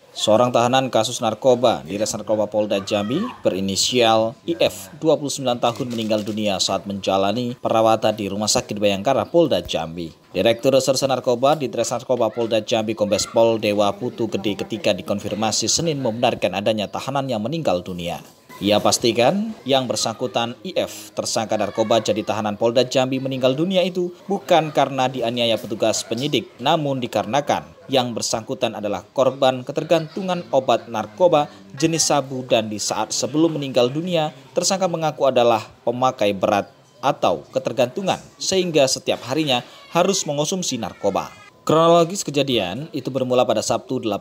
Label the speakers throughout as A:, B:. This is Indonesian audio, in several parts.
A: Seorang tahanan kasus narkoba di Res Narkoba Polda Jambi berinisial IF, 29 tahun meninggal dunia saat menjalani perawatan di Rumah Sakit Bayangkara Polda Jambi. Direktur Reserse Narkoba di Res Narkoba Polda Jambi Kombes Pol Dewa Putu Gede ketika dikonfirmasi Senin membenarkan adanya tahanan yang meninggal dunia. Ia pastikan yang bersangkutan IF, tersangka narkoba jadi tahanan Polda Jambi meninggal dunia itu bukan karena dianiaya petugas penyidik, namun dikarenakan yang bersangkutan adalah korban ketergantungan obat narkoba jenis sabu dan di saat sebelum meninggal dunia, tersangka mengaku adalah pemakai berat atau ketergantungan sehingga setiap harinya harus mengonsumsi narkoba. Kronologis kejadian itu bermula pada Sabtu 18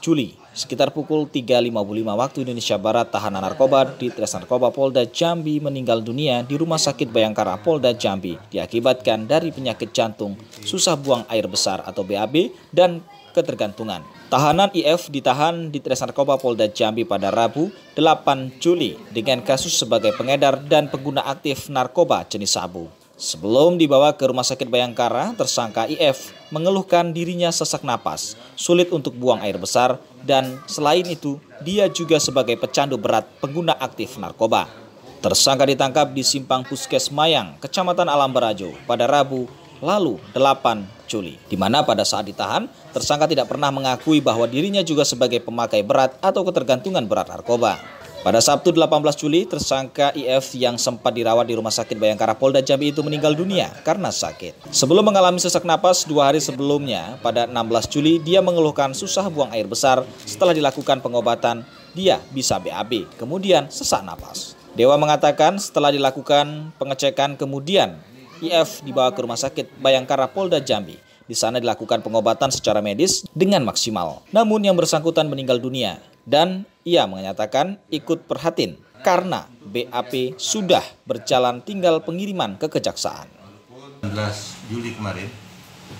A: Juli, sekitar pukul 3.55 waktu Indonesia Barat. Tahanan narkoba di Res Narkoba Polda Jambi meninggal dunia di Rumah Sakit Bayangkara Polda Jambi diakibatkan dari penyakit jantung, susah buang air besar atau BAB, dan ketergantungan. Tahanan IF ditahan di Res Narkoba Polda Jambi pada Rabu 8 Juli dengan kasus sebagai pengedar dan pengguna aktif narkoba jenis sabu. Sebelum dibawa ke Rumah Sakit Bayangkara, tersangka IF mengeluhkan dirinya sesak napas, sulit untuk buang air besar, dan selain itu, dia juga sebagai pecandu berat pengguna aktif narkoba. Tersangka ditangkap di Simpang Puskes Mayang, Kecamatan Alam Barajo, pada Rabu lalu 8 Juli, di mana pada saat ditahan, tersangka tidak pernah mengakui bahwa dirinya juga sebagai pemakai berat atau ketergantungan berat narkoba. Pada Sabtu 18 Juli, tersangka IF yang sempat dirawat di Rumah Sakit Bayangkara Polda Jambi itu meninggal dunia karena sakit. Sebelum mengalami sesak napas 2 hari sebelumnya, pada 16 Juli, dia mengeluhkan susah buang air besar. Setelah dilakukan pengobatan, dia bisa BAB, kemudian sesak napas. Dewa mengatakan setelah dilakukan pengecekan kemudian, IF dibawa ke Rumah Sakit Bayangkara Polda Jambi. Di sana dilakukan pengobatan secara medis dengan maksimal. Namun yang bersangkutan meninggal dunia dan ia menyatakan ikut prihatin karena BAP sudah berjalan, tinggal pengiriman ke kejaksaan.
B: 19 Juli kemarin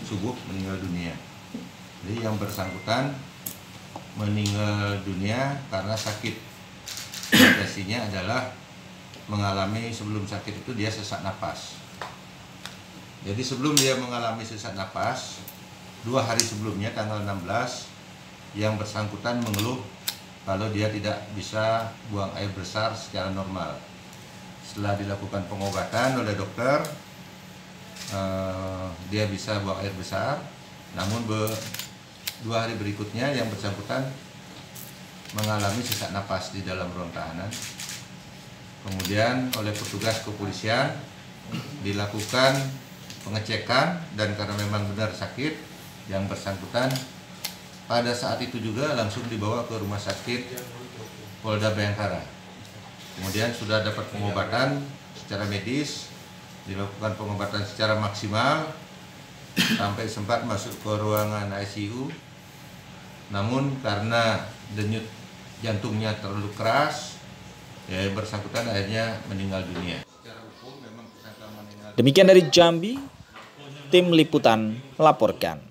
B: subuh meninggal dunia. Jadi yang bersangkutan meninggal dunia karena sakit. Indikasinya adalah mengalami sebelum sakit itu dia sesak napas. Jadi sebelum dia mengalami sesak napas, 2 hari sebelumnya tanggal 16, yang bersangkutan mengeluh kalau dia tidak bisa buang air besar secara normal. Setelah dilakukan pengobatan oleh dokter, dia bisa buang air besar, namun 2 hari berikutnya yang bersangkutan mengalami sesak napas di dalam ruang tahanan. Kemudian oleh petugas kepolisian dilakukan pengecekan, dan karena memang benar sakit, yang bersangkutan pada saat itu juga langsung dibawa ke Rumah Sakit Polda Bayangkara. Kemudian sudah dapat pengobatan secara medis, dilakukan pengobatan secara maksimal sampai sempat masuk ke ruangan ICU. Namun karena denyut jantungnya terlalu keras, ya bersangkutan akhirnya meninggal dunia.
A: Demikian dari Jambi, tim liputan melaporkan.